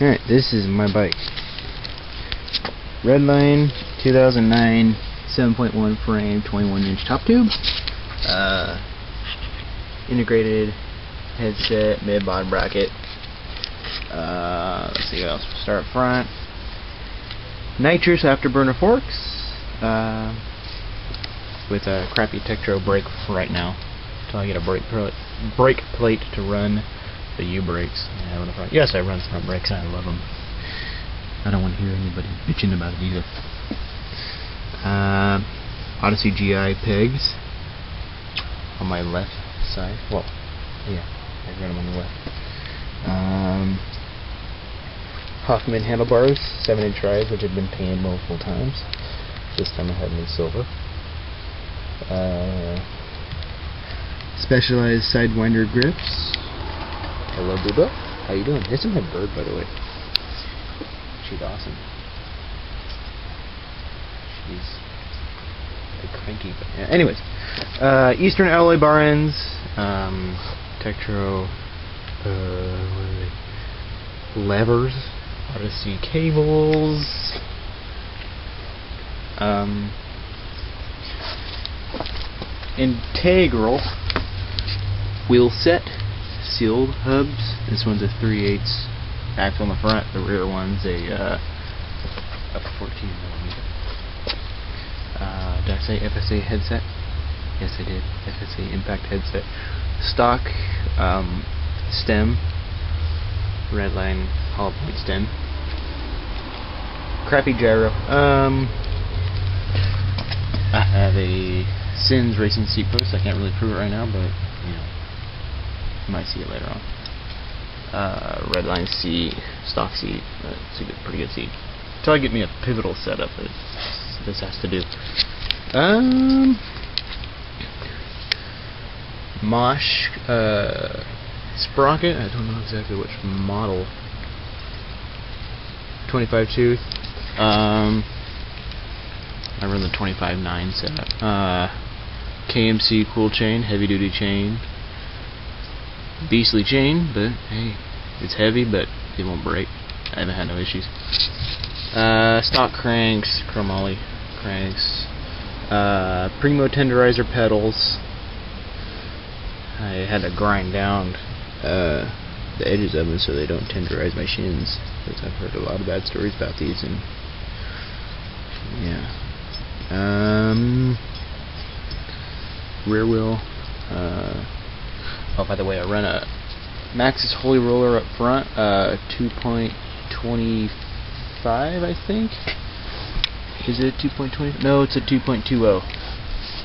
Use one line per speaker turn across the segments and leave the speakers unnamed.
Alright, this is my bike. Redline 2009 7.1 frame, 21-inch top tube. Integrated headset, mid bottom bracket. Let's see what else. Start front. Nitrous afterburner forks. With a crappy Tektro brake for right now, until I get a brake plate to run the U-brakes. Yes, I run front brakes and I love them. I don't want to hear anybody bitching about it either. Odyssey GI pegs on my left side. Well, yeah, I got them on the left. Hoffman handlebars, 7-inch rides, which have been painted multiple times. This time I have them in silver. Specialized Sidewinder grips. Hello, Booba. How you doing? This is my bird, by the way. She's awesome. She's a cranky. Yeah, anyways, Eastern alloy bar ends. Tektro. What are they? Levers. Odyssey cables. Integral wheel set, sealed hubs. This one's a 3/8 axle on the front. The rear one's a 14mm. Did I say FSA headset? Yes, I did. FSA impact headset. Stock stem. Redline hollow point stem. Crappy gyro. I have a Sins racing seat post. I can't really prove it right now, but you know, you might see it later on. Redline seat, stock seat. It's a pretty good seat. Until I get me a pivotal setup, this has to do. Mosh sprocket. I don't know exactly which model. 25 tooth. I run the 25/9 setup. KMC cool chain, heavy duty chain. Beastly chain, but hey, it's heavy, but it won't break. I haven't had no issues. Stock cranks, chromoly cranks. Primo tenderizer pedals. I had to grind down the edges of them so they don't tenderize my shins, because I've heard a lot of bad stories about these, and yeah. Rear wheel. Oh, by the way, I run a Maxxis Holy Roller up front, 2.25, I think. Is it 2.20? No, it's a 2.20.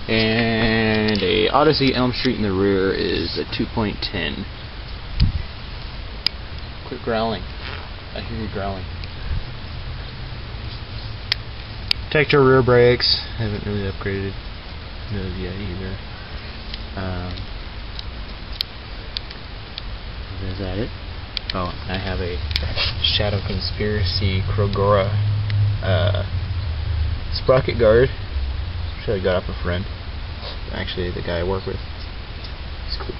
And a Odyssey Elm Street in the rear is a 2.10. Quit growling. I hear you growling. Tektro rear brakes. Haven't really upgraded those yet either. Is that it? Oh, I have a Shadow Conspiracy Krogora sprocket guard, which I got off a friend. Actually, the guy I work with. He's cool.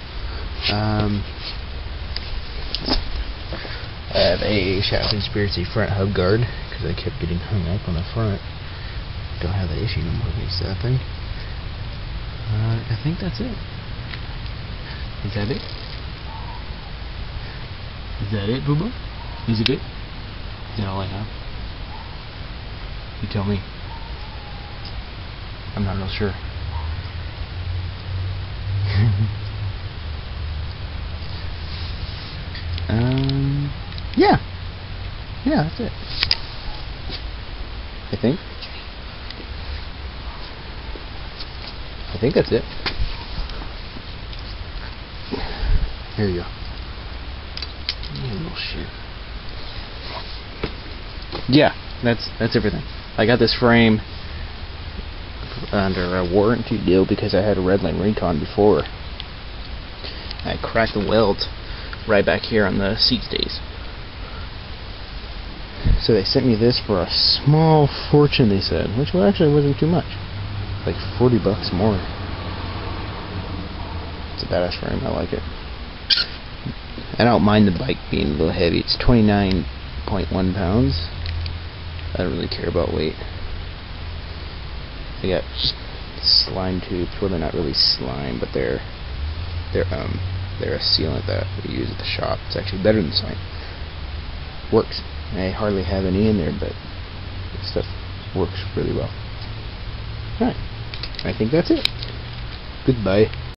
I have a Shadow Conspiracy front hub guard because I kept getting hung up on the front. Don't have that issue no more with that thing. I think that's it. Is that it? Is that it, Booba? Is it it? Is that all I have? You tell me. I'm not real sure. Yeah. Yeah, that's it. I think that's it. Here you go. You little shit. Yeah, that's everything. I got this frame under a warranty deal because I had a Redline Recon before. I cracked the weld right back here on the seat stays. So they sent me this for a small fortune, they said, which actually wasn't too much. Like $40 more. It's a badass frame, I like it. I don't mind the bike being a little heavy. It's 29.1 pounds. I don't really care about weight. I got slime tubes. Well, they're not really slime, but they're a sealant that we use at the shop. It's actually better than slime. Works. I hardly have any in there, but this stuff works really well. Alright, I think that's it. Goodbye.